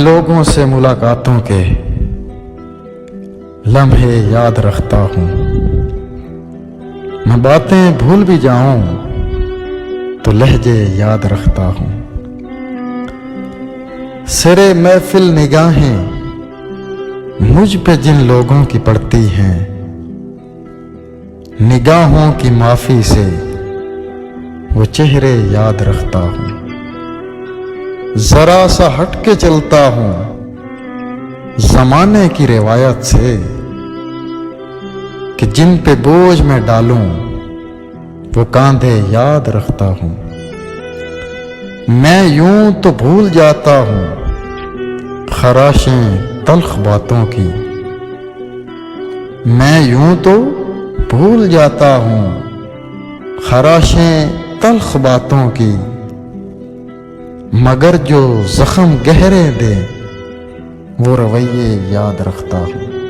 लोगों से मुलाकातों के लम्हे याद रखता हूँ। मैं बातें भूल भी जाऊं तो लहजे याद रखता हूँ। सिरे महफिल निगाहें मुझ पे जिन लोगों की पड़ती हैं, निगाहों की माफी से वो चेहरे याद रखता हूँ। जरा सा हट के चलता हूँ जमाने की रिवायत से, कि जिन पे बोझ मैं डालूं वो कांधे याद रखता हूँ। मैं यूं तो भूल जाता हूँ खराशें तल्ख बातों की, मैं यूं तो भूल जाता हूँ खराशें तल्ख बातों की, मगर जो जख्म गहरे दे वो रवैये याद रखता हूँ।